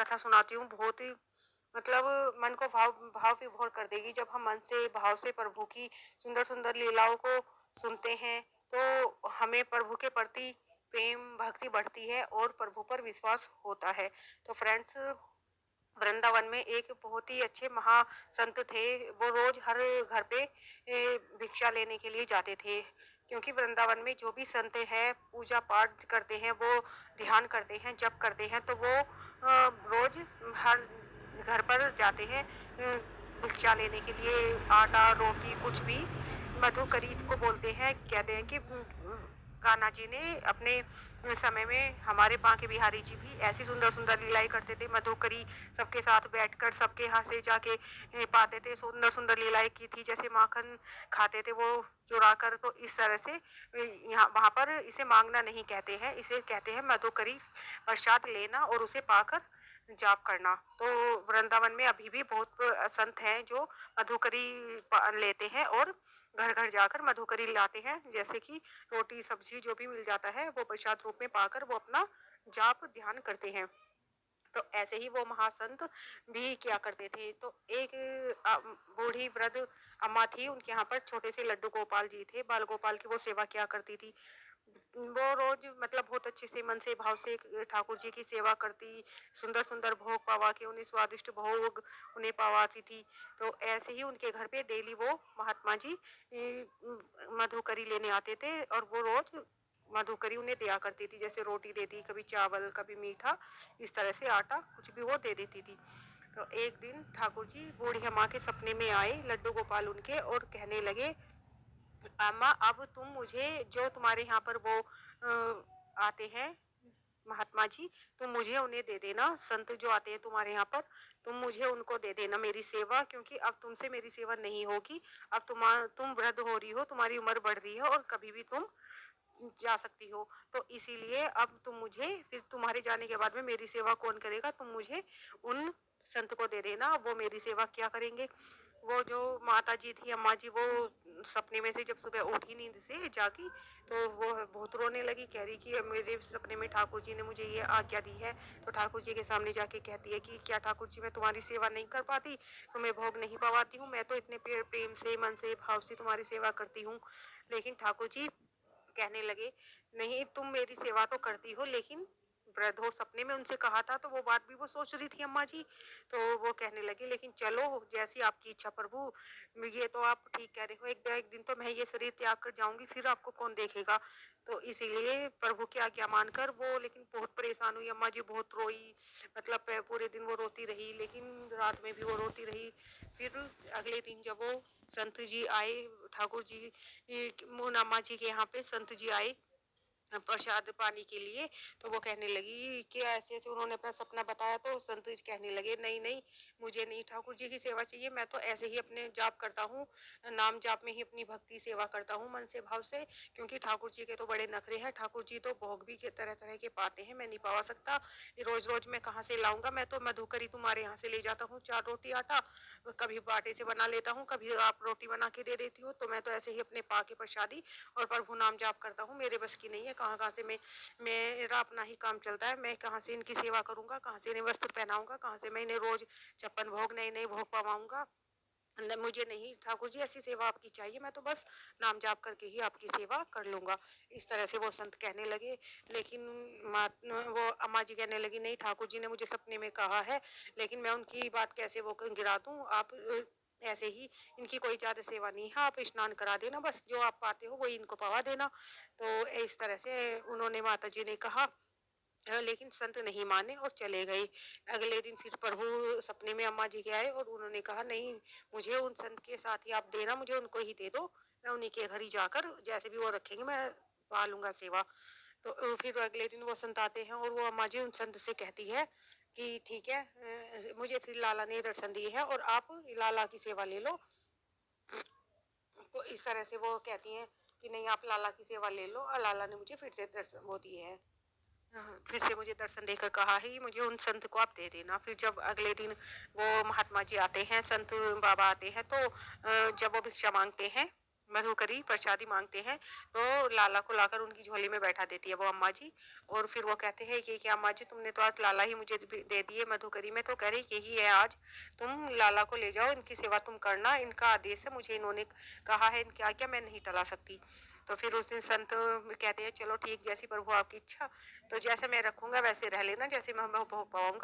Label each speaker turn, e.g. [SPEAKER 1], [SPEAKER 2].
[SPEAKER 1] कथा सुनाती हूँ, बहुत ही मतलब मन को भाव भाव विभोर कर देगी। जब हम मन से भाव से प्रभु की सुंदर-सुंदर लीलाओं को सुनते हैं, तो हमें प्रभु के प्रति प्रेम, भक्ति बढ़ती है और प्रभु पर विश्वास होता है। तो फ्रेंड्स, वृंदावन में एक बहुत ही अच्छे महासंत थे। वो रोज हर घर पे भिक्षा लेने के लिए जाते थे, क्योंकि वृंदावन में जो भी संत है पूजा पाठ करते हैं, वो ध्यान करते हैं, जप करते हैं, तो वो रोज हर घर पर जाते हैं भिक्षा लेने के लिए। आटा रोटी कुछ भी, मधुकरी इसको बोलते हैं। कहते हैं कि कान्हा जी ने अपने समय में, हमारे बांके बिहारी जी भी ऐसी सुंदर सुंदर लीलाएं करते थे। मधुकरी सबके साथ बैठकर सबके यहाँ से जाके पाते थे, सुंदर सुंदर लीलाएं की थी। जैसे माखन खाते थे वो चुरा कर। तो इस तरह से यहाँ वहां पर इसे मांगना नहीं कहते हैं, इसे कहते हैं मधुकरी प्रसाद लेना और उसे पाकर जाप करना। तो वृंदावन में अभी भी बहुत संत हैं जो मधुकरी लेते हैं और घर घर जाकर मधुकरी लाते हैं। जैसे कि रोटी सब्जी जो भी मिल जाता है वो प्रसाद रूप में पाकर वो अपना जाप ध्यान करते हैं। तो ऐसे ही वो महासंत भी क्या करते थे। तो एक बूढ़ी वृद्ध अम्मा थी, उनके यहाँ पर छोटे से लड्डू गोपाल जी थे, बाल गोपाल की वो सेवा क्या करती थी। वो रोज मतलब बहुत अच्छे से मन से भाव से ठाकुर जी की सेवा करती, सुंदर सुंदर भोग पवा के उन्हें स्वादिष्ट भोग उन्हें पवाती थी। तो ऐसे ही उनके घर पे डेली वो महात्मा जी मधुकरी लेने आते थे और वो रोज मधुकरी उन्हें दिया करती थी। जैसे रोटी देती, कभी चावल, कभी मीठा, इस तरह से आटा कुछ भी वो दे देती थी। तो एक दिन ठाकुर जी बूढ़ी अम्मा के सपने में आए, लड्डू गोपाल उनके, और कहने लगे, अम्मा अब तुम मुझे, जो तुम्हारे यहाँ पर वो आते हैं महात्मा जी, तुम मुझे उन्हें दे देना। संत जो आते हैं तुम्हारे यहाँ पर, तुम मुझे उनको दे देना मेरी सेवा, क्योंकि अब तुमसे मेरी सेवा नहीं होगी। अब तुम वृद्ध हो रही हो, तुम्हारी उम्र बढ़ रही है और कभी भी तुम जा सकती हो। तो इसीलिए अब तुम मुझे, फिर तुम्हारे जाने के बाद में मेरी सेवा कौन करेगा, तुम मुझे उन संत को दे देना, वो मेरी सेवा क्या करेंगे। वो जो माता जी थी, अम्मा जी, वो सपने में से जब सुबह उठी नींद से जागी, तो वो बहुत रोने लगी। कह रही कि मेरे सपने में ठाकुर जी ने मुझे ये आज्ञा दी है। तो ठाकुर जी के सामने जाके कहती है कि क्या ठाकुर जी, मैं तुम्हारी सेवा नहीं कर पाती, तुम्हें भोग नहीं पवाती हूँ, मैं तो इतने प्रेम से मन से भाव से तुम्हारी सेवा करती हूँ। लेकिन ठाकुर जी कहने लगे, नहीं, तुम मेरी सेवा तो करती हो, लेकिन वृद्ध हो, सपने में उनसे कहा था तो वो बात भी वो सोच रही थी अम्मा जी। तो वो कहने लगे, लेकिन चलो जैसी आपकी इच्छा प्रभु, ये तो आप ठीक कह रहे हो, एक दिन तो मैं ये शरीर त्याग कर जाऊंगी, फिर आपको कौन देखेगा। तो इसीलिए प्रभु की आज्ञा मानकर वो, लेकिन बहुत परेशान हुई अम्मा जी, बहुत रोई। मतलब पूरे दिन वो रोती रही, लेकिन रात में भी वो रोती रही। फिर अगले दिन जब वो संत जी आए, ठाकुर जी मोहन अम्मा जी के यहाँ पे संत जी आए प्रसाद पानी के लिए, तो वो कहने लगी कि ऐसे ऐसे उन्होंने अपना सपना बताया। तो संत जी कहने लगे, नहीं नहीं, मुझे नहीं ठाकुर जी की सेवा चाहिए, मैं तो ऐसे ही अपने जाप करता हूँ, नाम जाप में ही अपनी भक्ति सेवा करता हूँ मन से भाव से। क्योंकि ठाकुर जी के तो बड़े नखरे हैं, ठाकुर जी तो भोग भी के तरह तरह के पाते हैं, मैं नहीं पावा सकता, रोज रोज मैं कहाँ से लाऊंगा। मैं तो मधुकरी तुम्हारे यहाँ से ले जाता हूँ, 4 रोटी आटा, कभी बाटे से बना लेता हूँ, कभी आप रोटी बना के दे देती हो। तो मैं तो ऐसे ही अपने पा के प्रसादी और प्रभु नाम जाप करता हूँ, मेरे बस की नहीं है। कहाँ कहाँ से मेरा अपना ही काम चलता है, मैं कहाँ से इनकी सेवा करूंगा, कहाँ से इन्हें वस्त्र पहनाऊंगा, कहाँ से मैं इन्हें रोज 56 भोग नए नए भोग पवाऊंगा। मुझे नहीं ठाकुर जी ऐसी सेवा आपकी चाहिए, मैं तो बस नाम जाप करके ही आपकी सेवा कर लूंगा। इस तरह से वो संत कहने लगे। लेकिन वो अम्मा जी कहने लगी, नहीं, ठाकुर जी ने मुझे सपने में कहा है, लेकिन मैं उनकी बात कैसे वो गिरा दूं। आप ऐसे ही, इनकी कोई ज्यादा सेवा नहीं है, आप स्नान करा देना, बस जो आप पाते हो वही इनको पवा देना। तो इस तरह से उन्होंने, माता जी ने कहा। लेकिन संत नहीं माने और चले गए। अगले दिन फिर प्रभु सपने में अम्मा जी के आए और उन्होंने कहा, नहीं, मुझे उन संत के साथ ही आप देना, मुझे उनको ही दे दो, मैं उन्हीं के घर ही जाकर जैसे भी वो रखेंगे मैं पालूंगा सेवा। तो फिर अगले दिन वो संत आते हैं और वो अम्मा जी उन संत से कहती है कि ठीक है, मुझे फिर लाला ने दर्शन दिए हैं और आप लाला की सेवा ले लो। तो इस तरह से वो कहती हैं कि नहीं, आप लाला की सेवा ले लो, और लाला ने मुझे फिर से दर्शन वो दिए हैं। फिर से मुझे दर्शन देकर कहा है, मुझे उन संत को आप दे देना। फिर जब अगले दिन वो महात्मा जी आते हैं, संत बाबा आते हैं, तो जब वो भिक्षा मांगते हैं, मधुकरी प्रसादी मांगते हैं, तो लाला को लाकर उनकी झोली में बैठा देती है वो अम्मा जी। और फिर वो कहते हैं कि अम्मा जी तुमने तो आज लाला ही मुझे दे दिए मधुकरी में, तो कह रही यही है आज, तुम लाला को ले जाओ, इनकी सेवा तुम करना, इनका आदेश है, मुझे इन्होंने कहा है, इनकी आज्ञा मैं नहीं टला सकती। तो फिर उस दिन संत कहते हैं चलो ठीक, जैसी प्रभु आपकी इच्छा, तो जैसे मैं रखूंगा वैसे रह लेना, जैसे मैं भोग पाऊंगा